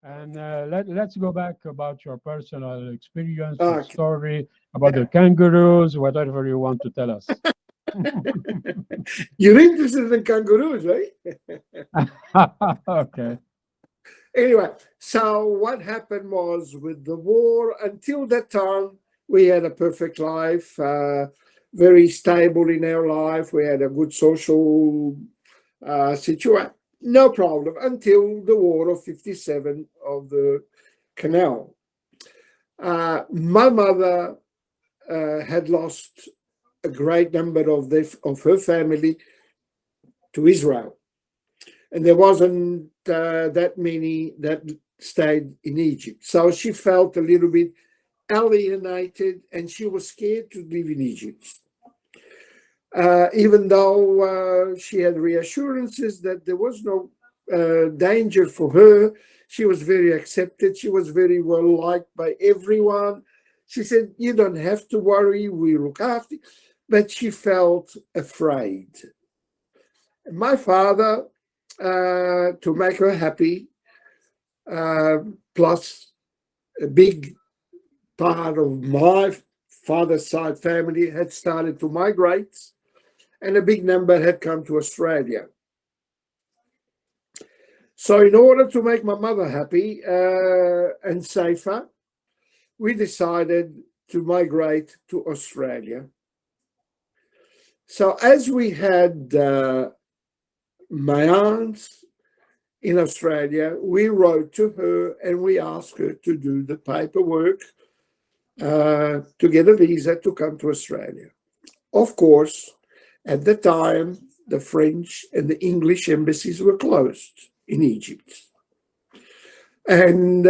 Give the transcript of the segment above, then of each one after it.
And let's go back about your personal experience, your Okay. story about the kangaroos, whatever you want to tell us. You're interested in kangaroos, right? Okay. Anyway, so what happened was with the war, until that time, we had a perfect life, very stable in our life. We had a good social situation, no problem, until the war of 57 of the canal. My mother had lost a great number of her family to Israel. And there wasn't that many that stayed in Egypt. So she felt a little bit alienated and she was scared to live in Egypt. Even though she had reassurances that there was no danger for her, she was very accepted. She was very well liked by everyone. She said, "You don't have to worry, we look after you." But she felt afraid. My father, to make her happy, plus a big part of my father's side family had started to migrate, and a big number had come to Australia. So in order to make my mother happy and safer, we decided to migrate to Australia. So as we had my aunt in Australia, we wrote to her and we asked her to do the paperwork to get a visa to come to Australia. Of course, at the time, the French and the English embassies were closed in Egypt. And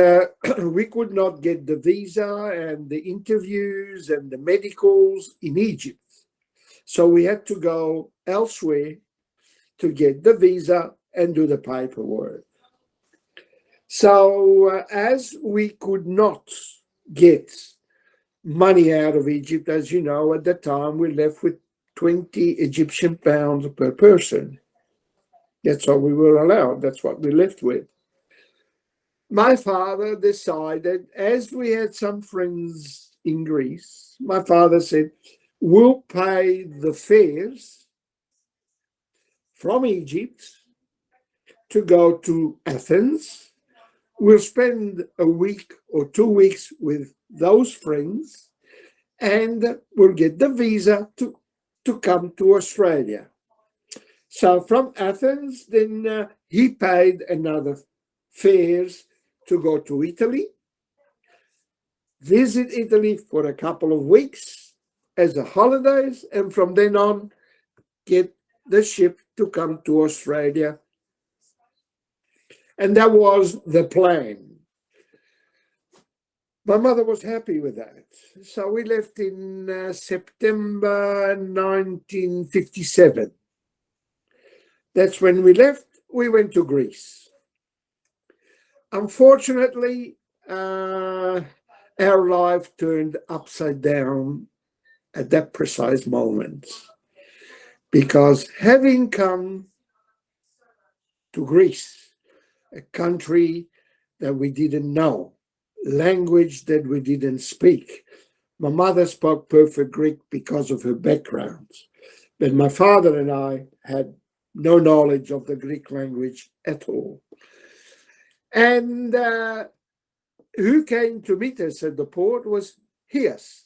we could not get the visa and the interviews and the medicals in Egypt. So we had to go elsewhere to get the visa and do the paperwork. So as we could not get money out of Egypt, as you know, at the time we left with 20 Egyptian pounds per person. That's all we were allowed. That's what we left with. My father decided, as we had some friends in Greece, my father said, "We'll pay the fares from Egypt to go to Athens. We'll spend a week or 2 weeks with those friends, and we'll get the visa to come to Australia." So from Athens, then he paid another fares to go to Italy, visit Italy for a couple of weeks as a holidays, and from then on, get the ship to come to Australia. And that was the plan. My mother was happy with that. So we left in September 1957. That's when we left. We went to Greece. Unfortunately, our life turned upside down at that precise moment, because having come to Greece, a country that we didn't know, language that we didn't speak. My mother spoke perfect Greek because of her background, but my father and I had no knowledge of the Greek language at all. And who came to meet us at the port was Hias.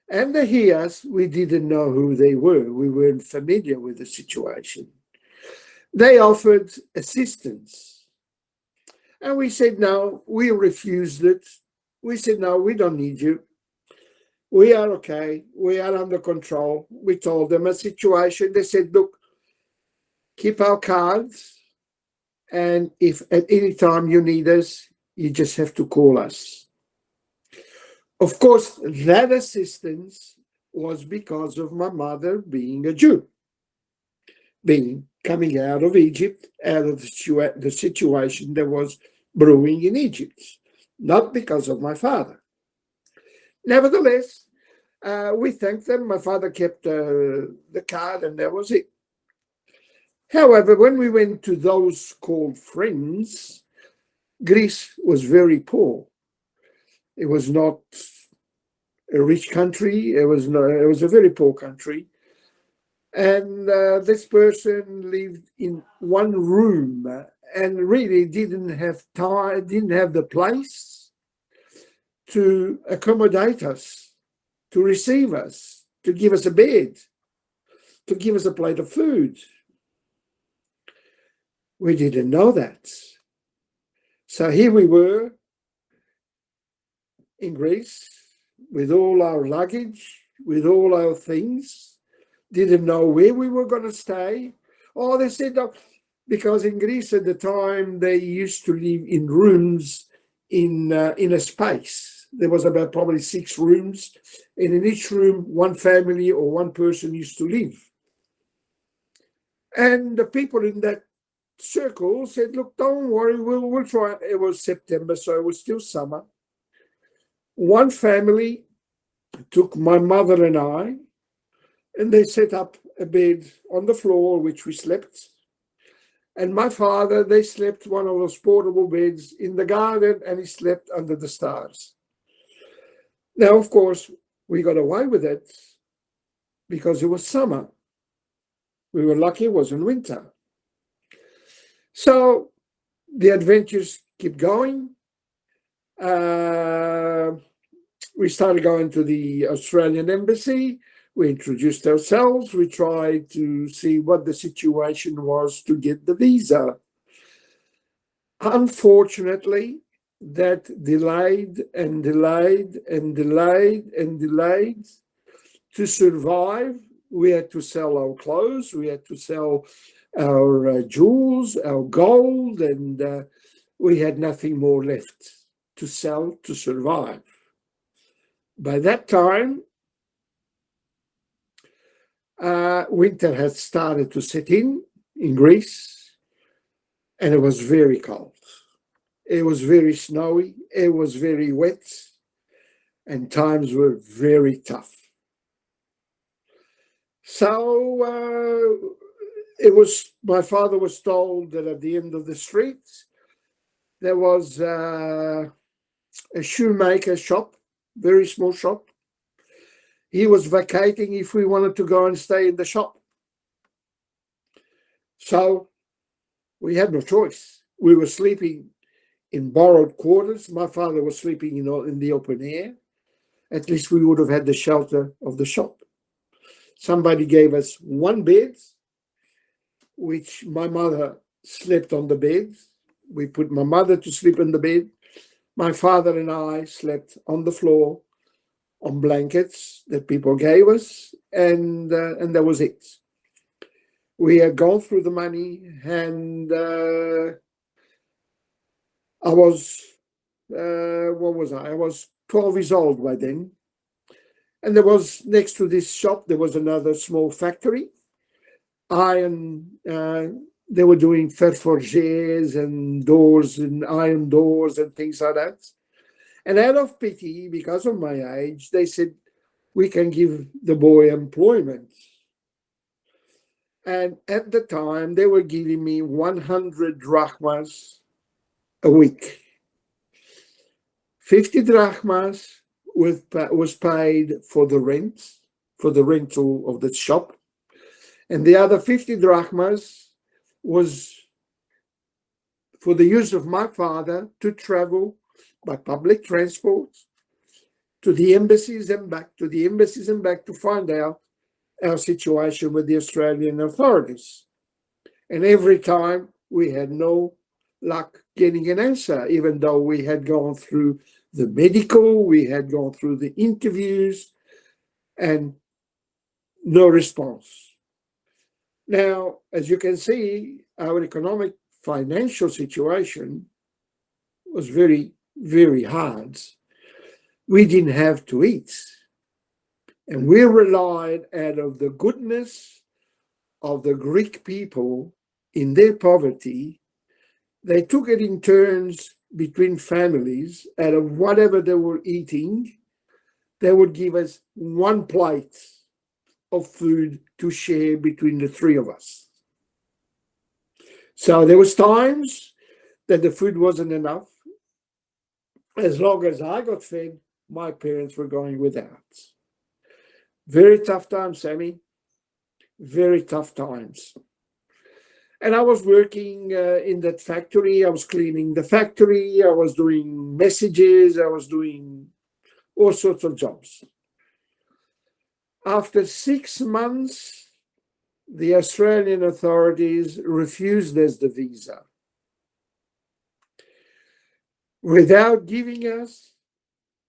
And the Hias, we didn't know who they were. We weren't familiar with the situation. They offered assistance. And we said, no, we refused it. We said, no, we don't need you. We are okay. We are under control. We told them a situation. They said, look, keep our cards. And if at any time you need us, you just have to call us. Of course, that assistance was because of my mother being a Jew, coming out of Egypt, out of the situation that was brewing in Egypt, not because of my father. Nevertheless, we thanked them. My father kept the card, and that was it. However, when we went to those called friends, Greece was very poor. It was not a rich country. It was a very poor country. And this person lived in one room and really didn't have time, didn't have the place to accommodate us, to receive us, to give us a bed, to give us a plate of food. We didn't know that. So here we were in Greece with all our luggage, with all our things, didn't know where we were going to stay. Oh, they said, because in Greece at the time, they used to live in rooms in a space. There was about probably 6 rooms, and in each room, one family or one person used to live. And the people in that circle said, look, don't worry, we'll try. It was September, so it was still summer. One family took my mother and I, and they set up a bed on the floor, which we slept. And my father, they slept one of those portable beds in the garden, and he slept under the stars. Now, of course, we got away with it because it was summer. We were lucky it wasn't winter. So the adventures keep going. We started going to the Australian embassy. We introduced ourselves. We tried to see what the situation was to get the visa. Unfortunately, that delayed and delayed and delayed and delayed. To survive, we had to sell our clothes. We had to sell our jewels, our gold, and we had nothing more left to sell to survive. By that time, winter had started to set in Greece, and it was very cold. It was very snowy. It was very wet, and times were very tough. So my father was told that at the end of the street, there was a shoemaker shop, very small shop. He was vacating if we wanted to go and stay in the shop. So we had no choice. We were sleeping in borrowed quarters. My father was sleeping in the open air. At least we would have had the shelter of the shop. Somebody gave us one bed, which my mother slept on the bed. We put my mother to sleep in the bed. My father and I slept on the floor on blankets that people gave us, and that was it. We had gone through the money, and I was, what was I? I was 12 years old by then. And there was, next to this shop, there was another small factory. They were doing fer forgés and doors and iron doors and things like that. And out of pity, because of my age, they said, we can give the boy employment. And at the time, they were giving me 100 drachmas a week. 50 drachmas was paid for the rent, for the rental of the shop. And the other 50 drachmas was for the use of my father to travel by public transport to the embassies and back, to find out our situation with the Australian authorities. And every time we had no luck getting an answer, even though we had gone through the medical, we had gone through the interviews, and no response. Now, as you can see, our economic financial situation was very, very hard. We didn't have to eat. And we relied out of the goodness of the Greek people in their poverty. They took it in turns between families. Out of whatever they were eating, they would give us one plate of food to share between the three of us. So there was times that the food wasn't enough. as long as I got fed, my parents were going without. Very tough times, Sammy. Very tough times. And I was working in that factory. I was cleaning the factory. I was doing messages. I was doing all sorts of jobs. After 6 months, the Australian authorities refused us the visa without giving us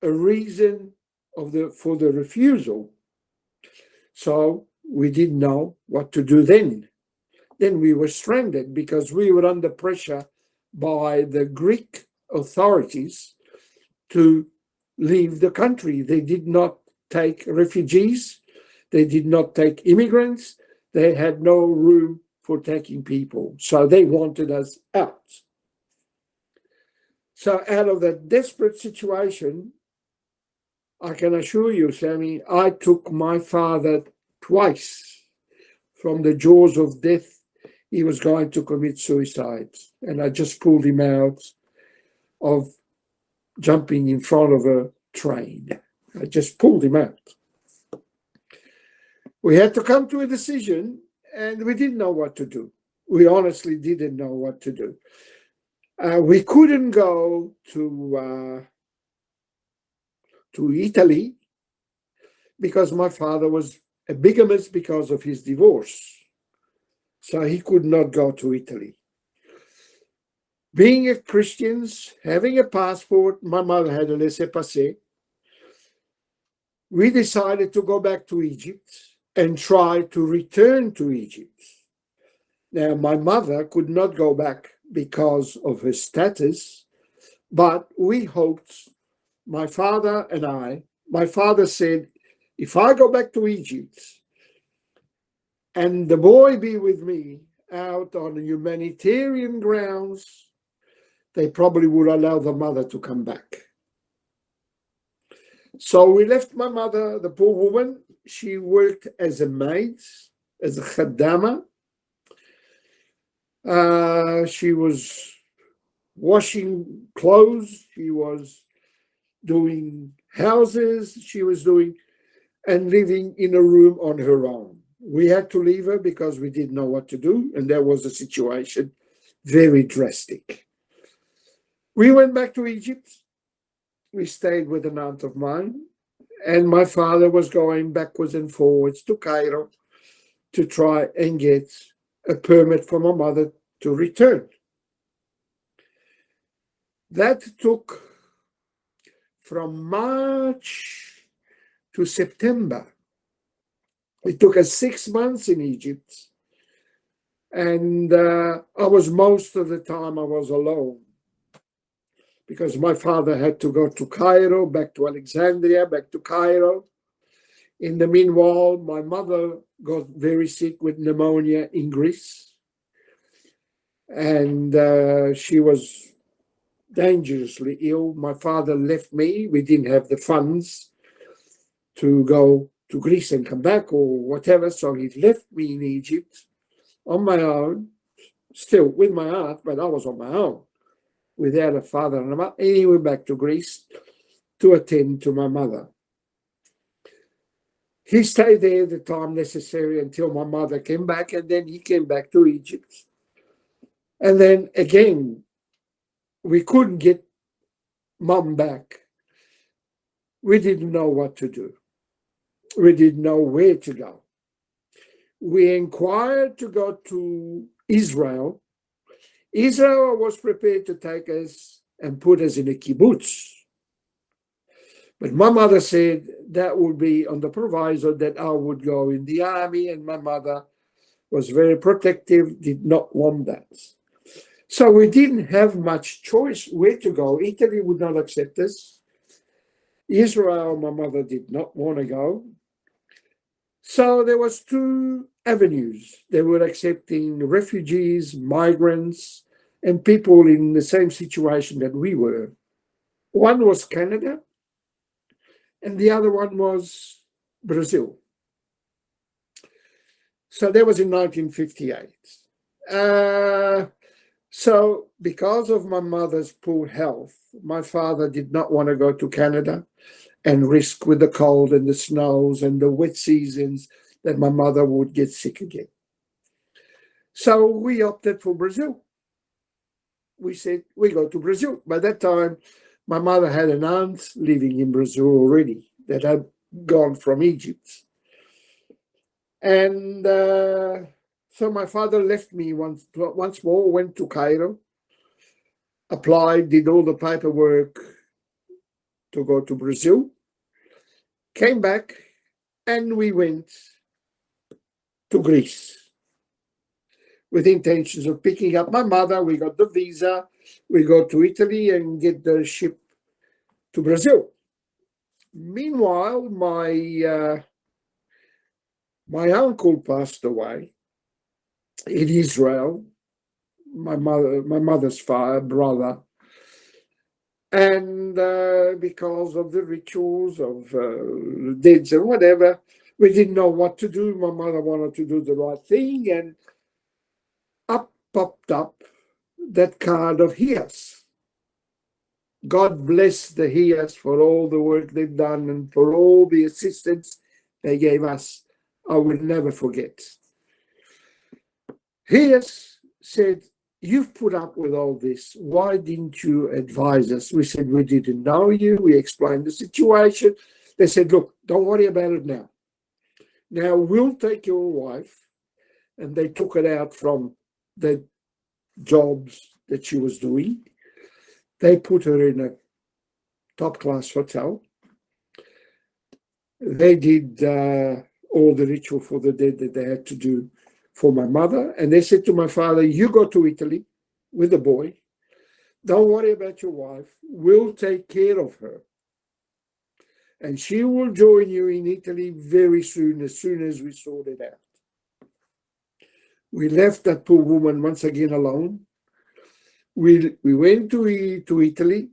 a reason for the refusal. So we didn't know what to do then. Then we were stranded because we were under pressure by the Greek authorities to leave the country. They did not take refugees. They did not take immigrants. They had no room for taking people. So they wanted us out. So out of that desperate situation, I can assure you, Sammy, I took my father twice from the jaws of death. He was going to commit suicide. And I just pulled him out of jumping in front of a train. I just pulled him out. We had to come to a decision, and we didn't know what to do. We honestly didn't know what to do. We couldn't go to Italy because my father was a bigamist because of his divorce. So he could not go to Italy. Being a Christians, having a passport, my mother had a laissez-passer. We decided to go back to Egypt and try to return to Egypt. Now, my mother could not go back because of her status, but we hoped, my father and I, my father said, if I go back to Egypt and the boy be with me out on humanitarian grounds, they probably would allow the mother to come back. So we left my mother, the poor woman. She worked as a maid, as a khaddama. She was washing clothes. She was doing houses. She was doing and living in a room on her own. We had to leave her because we didn't know what to do. And that was a situation very drastic. We went back to Egypt. We stayed with an aunt of mine, and my father was going backwards and forwards to Cairo to try and get a permit for my mother to return. That took from March to September. It took us 6 months in Egypt, and I was most of the time I was alone, because my father had to go to Cairo, back to Alexandria, back to Cairo. In the meanwhile, my mother got very sick with pneumonia in Greece. And she was dangerously ill. My father left me. We didn't have the funds to go to Greece and come back or whatever. So he left me in Egypt on my own, still with my aunt, but I was on my own, without a father and a mother. And he went back to Greece to attend to my mother. He stayed there the time necessary until my mother came back, and then he came back to Egypt. And then again, we couldn't get mom back. We didn't know what to do. We didn't know where to go. We inquired to go to Israel. Israel was prepared to take us and put us in a kibbutz. But my mother said that would be on the proviso that I would go in the army, and my mother was very protective, did not want that. So we didn't have much choice where to go. Italy would not accept us. Israel, my mother did not want to go. So there was 2 avenues. They were accepting refugees, migrants, and people in the same situation that we were. One was Canada, and the other one was Brazil. So that was in 1958. So because of my mother's poor health, my father did not want to go to Canada and risk with the cold and the snows and the wet seasons that my mother would get sick again. So we opted for Brazil. We said, we go to Brazil. By that time, my mother had an aunt living in Brazil already that had gone from Egypt. And so my father left me once more, went to Cairo, applied, did all the paperwork to go to Brazil, came back, and we went to Greece with intentions of picking up my mother. We got the visa, we go to Italy and get the ship to Brazil. Meanwhile, my uncle passed away in Israel, my mother's brother, and because of the rituals of deeds and whatever, we didn't know what to do. My mother wanted to do the right thing, and up popped up that card of Hias. God bless the Hias for all the work they've done and for all the assistance they gave us. I will never forget. Hias said, "You've put up with all this. Why didn't you advise us?" We said, "We didn't know you." We explained the situation. They said, "Look, don't worry about it now. Now we'll take your wife." And they took it out from the jobs that she was doing. They put her in a top-class hotel. They did all the ritual for the dead that they had to do for my mother. And they said to my father, "You go to Italy with the boy. Don't worry about your wife. We'll take care of her. And she will join you in Italy very soon as we sort it out." We left that poor woman once again alone. We went to Italy,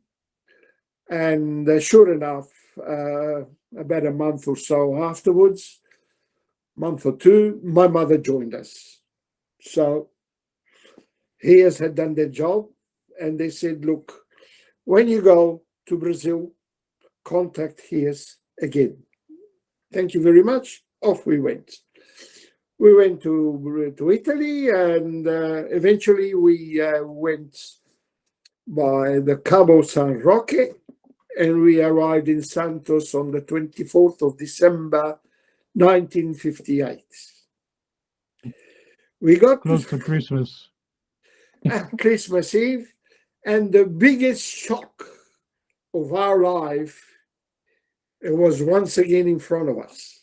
and sure enough, about a month or so afterwards, month or two, my mother joined us. So Hias had done their job, and they said, "Look, when you go to Brazil, contact Hias again." Thank you very much. Off we went. We went to Italy, and eventually we went by the Cabo San Roque, and we arrived in Santos on the 24th of December, 1958. We got Close to Christmas. Christmas Eve, and the biggest shock of our life, it was once again in front of us.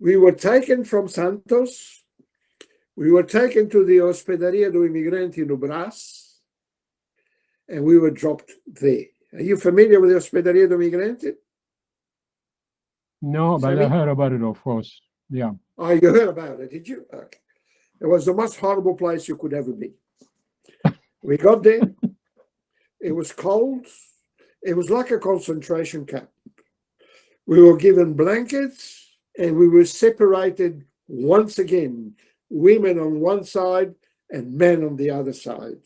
We were taken from Santos. We were taken to the Hospedaria do Imigrante no Brás, and we were dropped there. Are you familiar with the Hospedaria do Imigrante? No, but I heard about it, of course. Yeah. Oh, you heard about it, did you? Okay. It was the most horrible place you could ever be. We got there. It was cold. It was like a concentration camp. We were given blankets, and we were separated once again, women on one side and men on the other side.